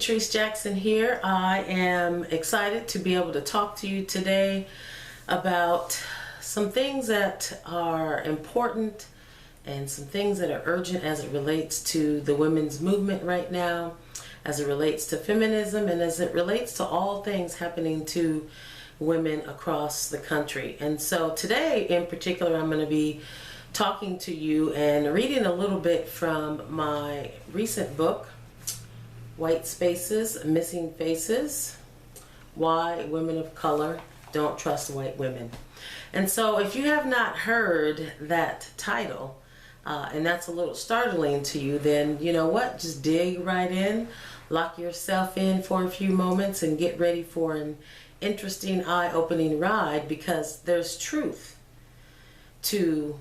Patrice Jackson here. I am excited to be able to talk to you today about some things that are important and some things that are urgent as it relates to the women's movement right now, as it relates to feminism, and as it relates to all things happening to women across the country. And so today in particular, I'm going to be talking to you and reading a little bit from my recent book, White Spaces, Missing Faces, Why Women of Color Don't Trust White Women. And so if you have not heard that title, and that's a little startling to you, then you know what? Just dig right in, lock yourself in for a few moments, and get ready for an interesting, eye-opening ride, because there's truth to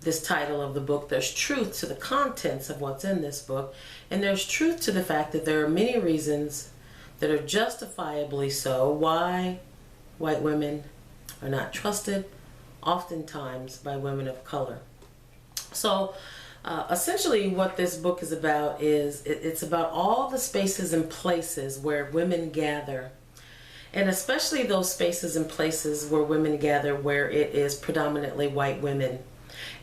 this title of the book. There's truth to the contents of what's in this book, and there's truth to the fact that there are many reasons that are justifiably so why white women are not trusted, oftentimes by women of color. So essentially what this book is about is it's about all the spaces and places where women gather, and especially those spaces and places where women gather where it is predominantly white women,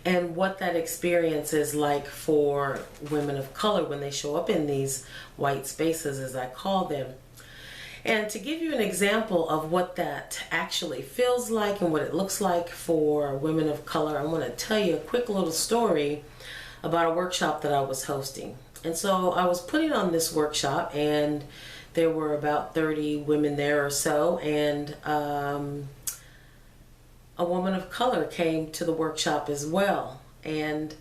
and what that experience is like for women of color when they show up in these white spaces, as I call them. And to give you an example of what that actually feels like and what it looks like for women of color, I want to tell you a quick little story about a workshop that I was hosting. And so I was putting on this workshop, and there were about 30 women there or so, and a woman of color came to the workshop as well. And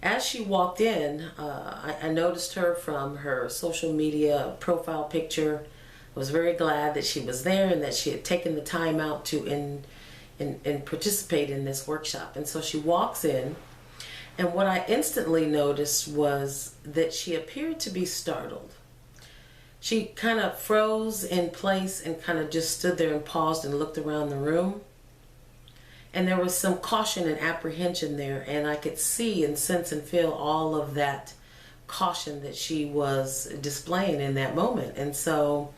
as she walked in, I noticed her from her social media profile picture. I was very glad that she was there and that she had taken the time out to participate in this workshop. And so she walks in, and what I instantly noticed was that she appeared to be startled. She kind of froze in place and kind of just stood there and paused and looked around the room. And there was some caution and apprehension there, and I could see and sense and feel all of that caution that she was displaying in that moment. And so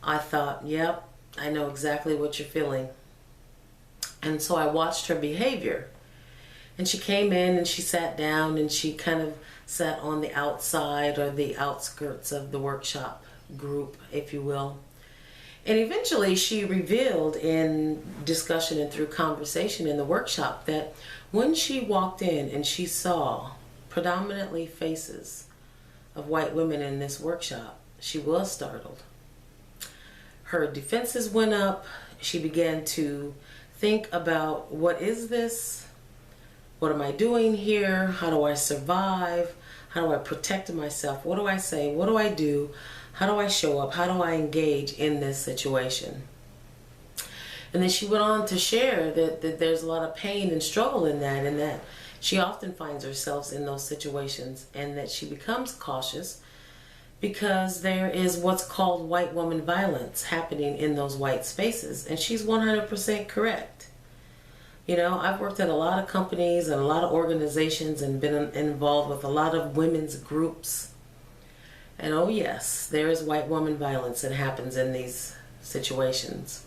I thought, yep, I know exactly what you're feeling. And so I watched her behavior. And she came in and she sat down, and she kind of sat on the outside or the outskirts of the workshop group, if you will. And eventually she revealed in discussion and through conversation in the workshop that when she walked in and she saw predominantly faces of white women in this workshop, she was startled. Her defenses went up. She began to think about, what is this? What am I doing here? How do I survive? How do I protect myself? What do I say? What do I do? How do I show up? How do I engage in this situation? And then she went on to share that there's a lot of pain and struggle in that, and that she often finds herself in those situations, and that she becomes cautious because there is what's called white woman violence happening in those white spaces. And she's 100% correct. You know, I've worked at a lot of companies and a lot of organizations and been involved with a lot of women's groups. And oh yes, there is white woman violence that happens in these situations.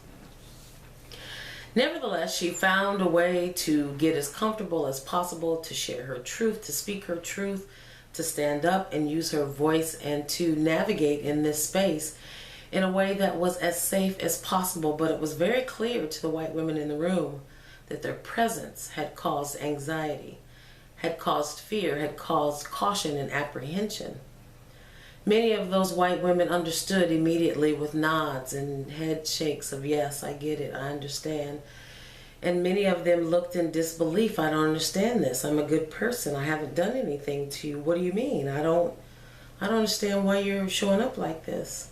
Nevertheless, she found a way to get as comfortable as possible, to share her truth, to speak her truth, to stand up and use her voice, and to navigate in this space in a way that was as safe as possible. But it was very clear to the white women in the room that their presence had caused anxiety, had caused fear, had caused caution and apprehension. Many of those white women understood immediately with nods and head shakes of, yes, I get it, I understand. And many of them looked in disbelief. I don't understand this. I'm a good person. I haven't done anything to you. What do you mean? I don't understand why you're showing up like this.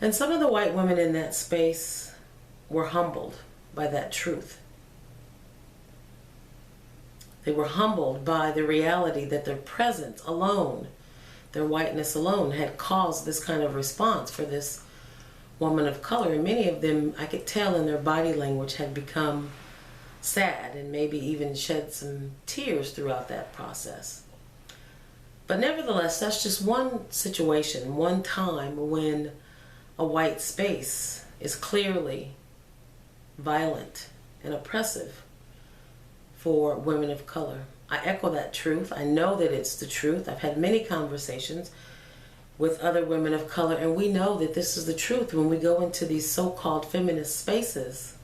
And some of the white women in that space were humbled by that truth. They were humbled by the reality that their presence alone, their whiteness alone, had caused this kind of response for this woman of color. And many of them, I could tell in their body language, had become sad and maybe even shed some tears throughout that process. But nevertheless, that's just one situation, one time when a white space is clearly violent and oppressive for women of color. I echo that truth. I know that it's the truth. I've had many conversations with other women of color, and we know that this is the truth when we go into these so-called feminist spaces,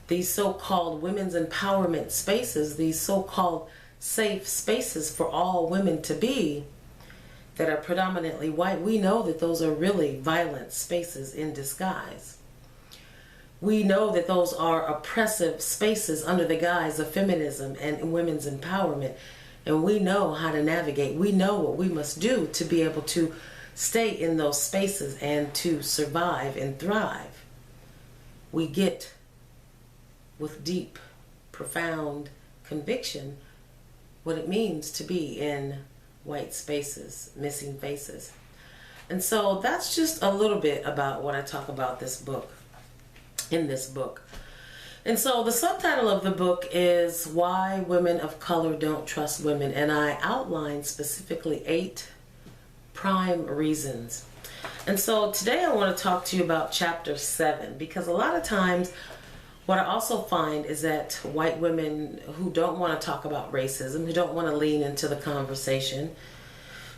these so-called women's empowerment spaces, these so-called safe spaces for all women to be that are predominantly white. We know that those are really violent spaces in disguise. We know that those are oppressive spaces under the guise of feminism and women's empowerment. And we know how to navigate. We know what we must do to be able to stay in those spaces and to survive and thrive. We get with deep, profound conviction what it means to be in white spaces, missing faces. And so that's just a little bit about what I talk about in this book. And so the subtitle of the book is Why Women of Color Don't Trust Women, and I outline specifically 8 prime reasons. And so today I want to talk to you about chapter 7, because a lot of times what I also find is that white women who don't want to talk about racism, who don't want to lean into the conversation,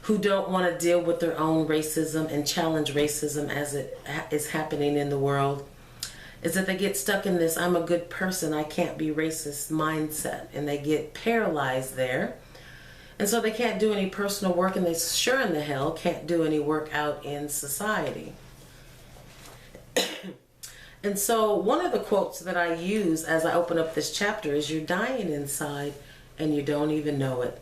who don't want to deal with their own racism and challenge racism as it is happening in the world, is that they get stuck in this I'm a good person, I can't be racist mindset, and they get paralyzed there. And so they can't do any personal work, and they sure in the hell can't do any work out in society. And so one of the quotes that I use as I open up this chapter is, you're dying inside and you don't even know it.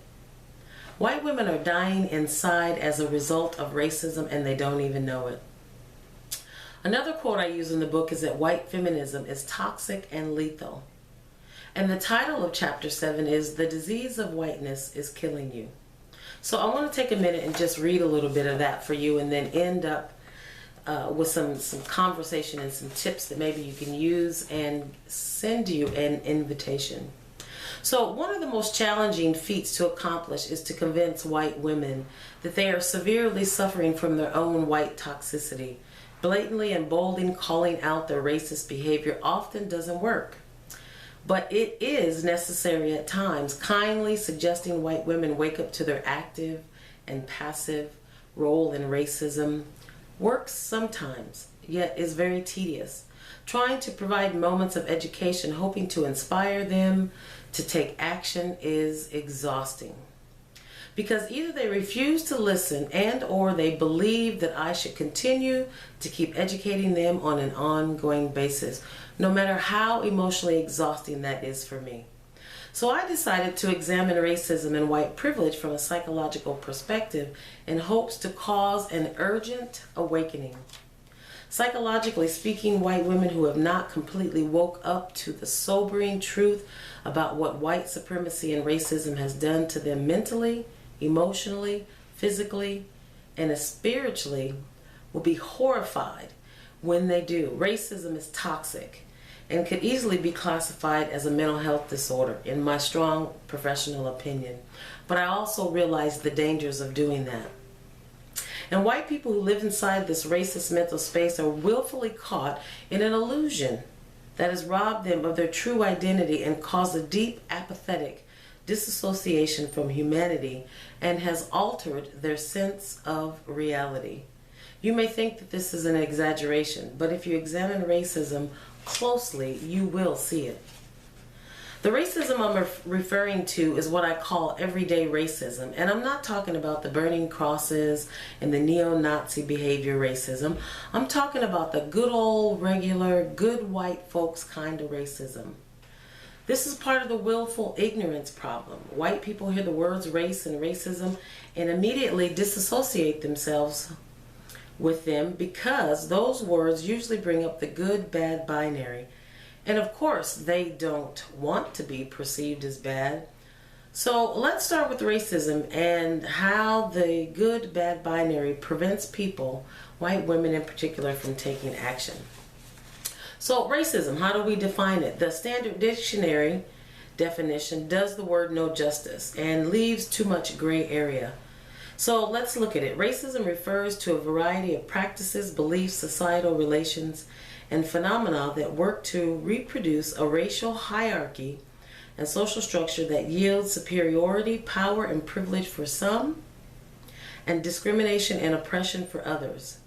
White women are dying inside as a result of racism and they don't even know it. Another quote I use in the book is that white feminism is toxic and lethal. And the title of chapter 7 is The Disease of Whiteness is Killing You. So I want to take a minute and just read a little bit of that for you, and then end up with some conversation and some tips that maybe you can use and send you an invitation. So one of the most challenging feats to accomplish is to convince white women that they are severely suffering from their own white toxicity. Blatantly and boldly calling out their racist behavior often doesn't work. But it is necessary at times. Kindly suggesting white women wake up to their active and passive role in racism works sometimes, yet is very tedious. Trying to provide moments of education, hoping to inspire them to take action, is exhausting. Because either they refuse to listen and or they believe that I should continue to keep educating them on an ongoing basis, no matter how emotionally exhausting that is for me. So I decided to examine racism and white privilege from a psychological perspective in hopes to cause an urgent awakening. Psychologically speaking, white women who have not completely woke up to the sobering truth about what white supremacy and racism has done to them mentally, emotionally, physically, and spiritually will be horrified when they do. Racism is toxic and could easily be classified as a mental health disorder, in my strong professional opinion. But I also realize the dangers of doing that. And white people who live inside this racist mental space are willfully caught in an illusion that has robbed them of their true identity and caused a deep, apathetic disassociation from humanity and has altered their sense of reality. You may think that this is an exaggeration, but if you examine racism closely, you will see it. The racism I'm referring to is what I call everyday racism, and I'm not talking about the burning crosses and the neo-Nazi behavior racism. I'm talking about the good old, regular, good white folks kind of racism. This is part of the willful ignorance problem. White people hear the words race and racism and immediately disassociate themselves with them because those words usually bring up the good-bad binary. And of course, they don't want to be perceived as bad. So let's start with racism and how the good-bad binary prevents people, white women in particular, from taking action. So racism, how do we define it? The Standard Dictionary definition does the word no justice and leaves too much gray area. So let's look at it. Racism refers to a variety of practices, beliefs, societal relations, and phenomena that work to reproduce a racial hierarchy and social structure that yields superiority, power, and privilege for some, and discrimination and oppression for others.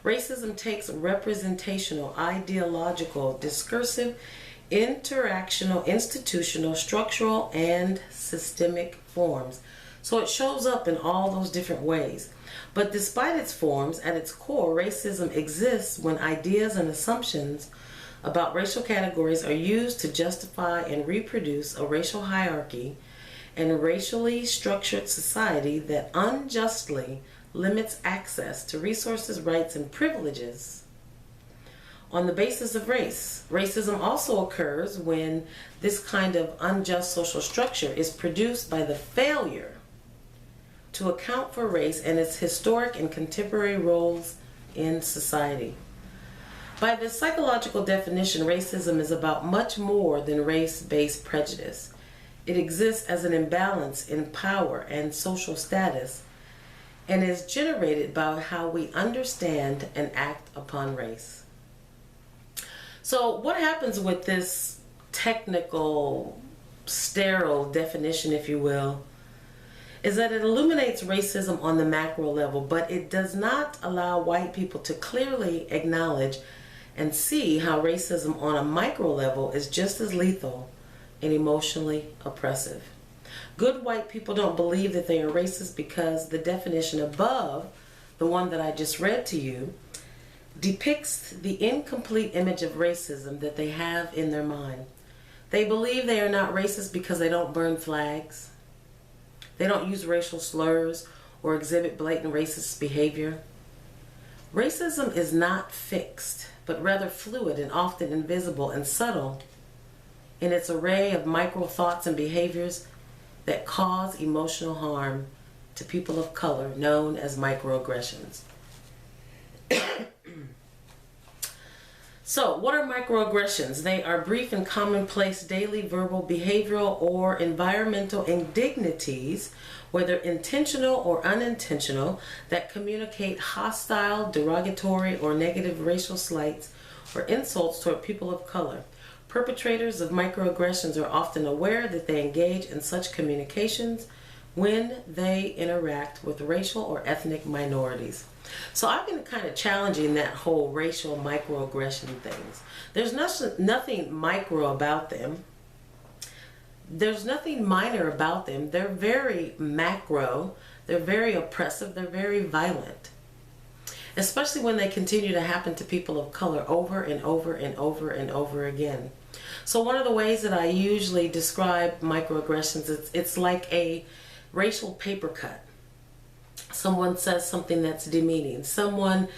Racism takes representational, ideological, discursive, interactional, institutional, structural, and systemic forms. So it shows up in all those different ways. But despite its forms, at its core, racism exists when ideas and assumptions about racial categories are used to justify and reproduce a racial hierarchy and racially structured society that unjustly limits access to resources, rights, and privileges on the basis of race. Racism also occurs when this kind of unjust social structure is produced by the failure to account for race and its historic and contemporary roles in society. By the psychological definition, racism is about much more than race-based prejudice. It exists as an imbalance in power and social status and is generated by how we understand and act upon race. So what happens with this technical, sterile definition, if you will, is that it illuminates racism on the macro level, but it does not allow white people to clearly acknowledge and see how racism on a micro level is just as lethal and emotionally oppressive. Good white people don't believe that they are racist because the definition above, the one that I just read to you, depicts the incomplete image of racism that they have in their mind. They believe they are not racist because they don't burn flags. They don't use racial slurs or exhibit blatant racist behavior. Racism is not fixed, but rather fluid and often invisible and subtle in its array of micro thoughts and behaviors that cause emotional harm to people of color, known as microaggressions. So, what are microaggressions? They are brief and commonplace daily verbal, behavioral, or environmental indignities, whether intentional or unintentional, that communicate hostile, derogatory, or negative racial slights or insults toward people of color. Perpetrators of microaggressions are often aware that they engage in such communications when they interact with racial or ethnic minorities. So I've been kind of challenging that whole racial microaggression things. There's nothing micro about them. There's nothing minor about them. They're very macro. They're very oppressive. They're very violent. Especially when they continue to happen to people of color over and over and over and over again. So one of the ways that I usually describe microaggressions, it's like a racial paper cut. Someone says something that's demeaning. Someone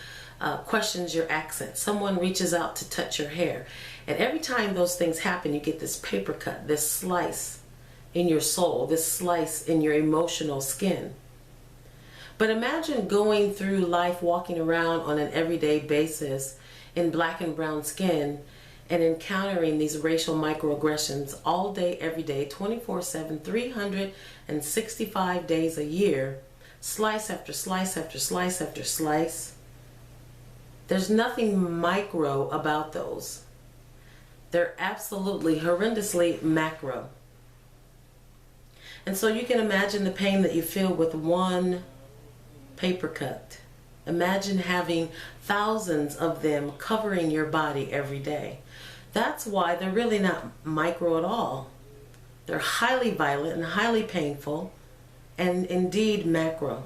questions your accent. Someone reaches out to touch your hair. And every time those things happen, you get this paper cut, this slice in your soul, this slice in your emotional skin. But imagine going through life walking around on an everyday basis in black and brown skin and encountering these racial microaggressions all day, every day, 24/7, 365 days a year, slice after slice after slice after slice. There's nothing micro about those. They're absolutely horrendously macro. And so you can imagine the pain that you feel with one paper cut. Imagine having thousands of them covering your body every day. That's why they're really not micro at all. They're highly violent and highly painful, and indeed macro.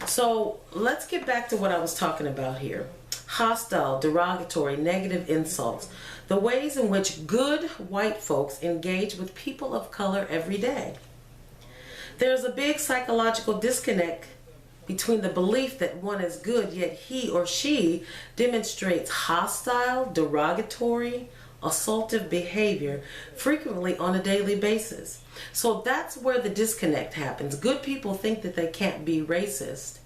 So let's get back to what I was talking about here. Hostile, derogatory, negative insults. The ways in which good white folks engage with people of color every day. There's a big psychological disconnect between the belief that one is good, yet he or she demonstrates hostile, derogatory, assaultive behavior frequently on a daily basis. So that's where the disconnect happens. Good people think that they can't be racist,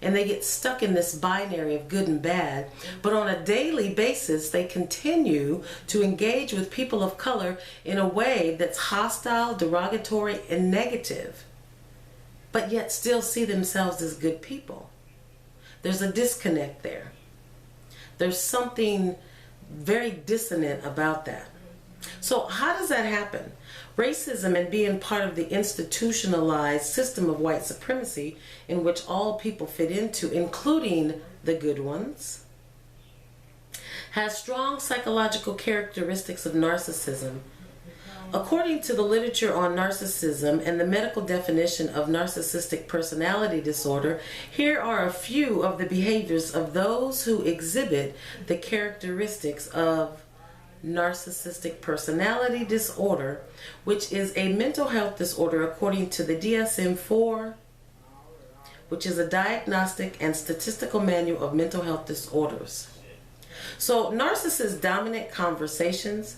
and they get stuck in this binary of good and bad, but on a daily basis they continue to engage with people of color in a way that's hostile, derogatory, and negative. but yet still see themselves as good people. There's a disconnect there. There's something very dissonant about that. So how does that happen? Racism and being part of the institutionalized system of white supremacy in which all people fit into, including the good ones, has strong psychological characteristics of narcissism. According to the literature on narcissism and the medical definition of narcissistic personality disorder, here are a few of the behaviors of those who exhibit the characteristics of narcissistic personality disorder, which is a mental health disorder according to the DSM-4, which is a diagnostic and statistical manual of mental health disorders. So narcissists dominate conversations.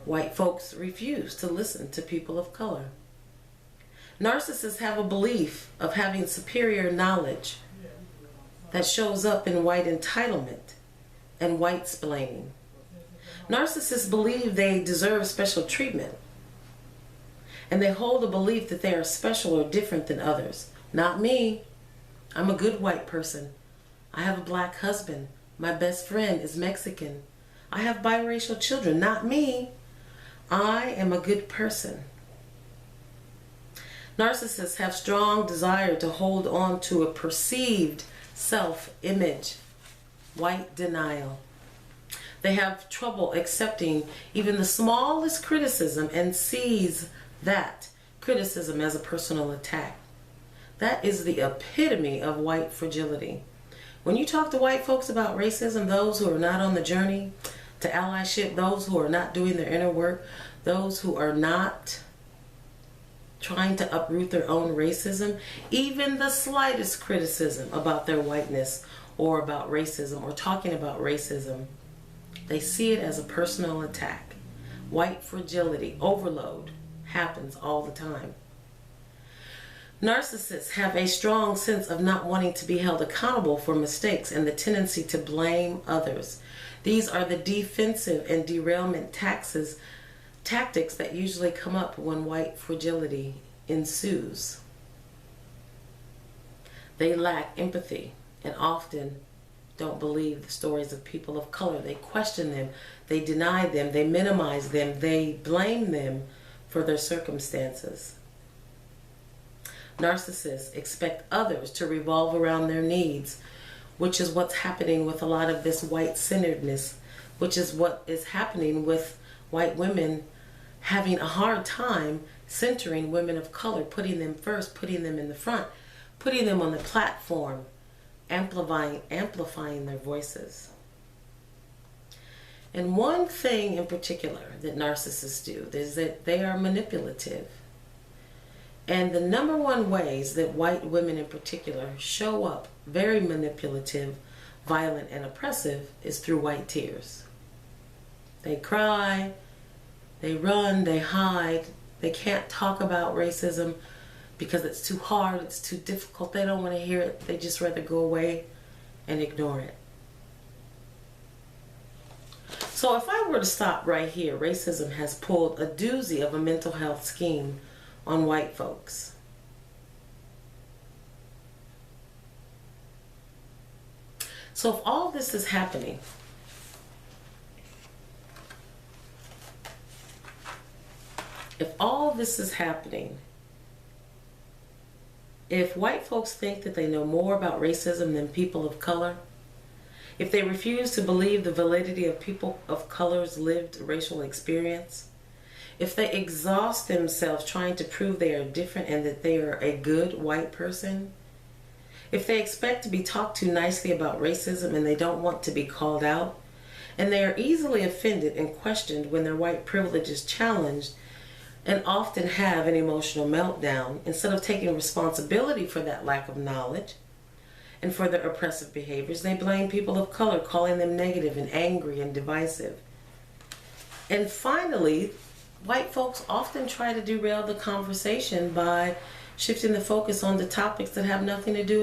White folks refuse to listen to people of color. Narcissists have a belief of having superior knowledge that shows up in white entitlement and white-splaining. Narcissists believe they deserve special treatment, and they hold the belief that they are special or different than others. Not me. I'm a good white person. I have a black husband. My best friend is Mexican. I have biracial children. Not me. I am a good person. Narcissists have strong desire to hold on to a perceived self-image. White denial. They have trouble accepting even the smallest criticism and sees that criticism as a personal attack. That is the epitome of white fragility. When you talk to white folks about racism, those who are not on the journey to allyship, those who are not doing their inner work, those who are not trying to uproot their own racism, even the slightest criticism about their whiteness or about racism or talking about racism, they see it as a personal attack. White fragility, overload, happens all the time. Narcissists have a strong sense of not wanting to be held accountable for mistakes and the tendency to blame others. These are the defensive and derailment tactics that usually come up when white fragility ensues. They lack empathy and often don't believe the stories of people of color. They question them, they deny them, they minimize them, they blame them for their circumstances. Narcissists expect others to revolve around their needs, which is what's happening with a lot of this white-centeredness, which is what is happening with white women having a hard time centering women of color, putting them first, putting them in the front, putting them on the platform, amplifying their voices. And one thing in particular that narcissists do is that they are manipulative. And the number one ways that white women in particular show up very manipulative, violent, and oppressive is through white tears. They cry, they run, they hide, they can't talk about racism because it's too hard, it's too difficult, they don't want to hear it, they just rather go away and ignore it. So if I were to stop right here, racism has pulled a doozy of a mental health scheme on white folks. So if all this is happening, if white folks think that they know more about racism than people of color, if they refuse to believe the validity of people of color's lived racial experience, if they exhaust themselves trying to prove they are different and that they are a good white person, if they expect to be talked to nicely about racism and they don't want to be called out, and they are easily offended and questioned when their white privilege is challenged, and often have an emotional meltdown, instead of taking responsibility for that lack of knowledge and for their oppressive behaviors, they blame people of color, calling them negative and angry and divisive. And finally, white folks often try to derail the conversation by shifting the focus on the topics that have nothing to do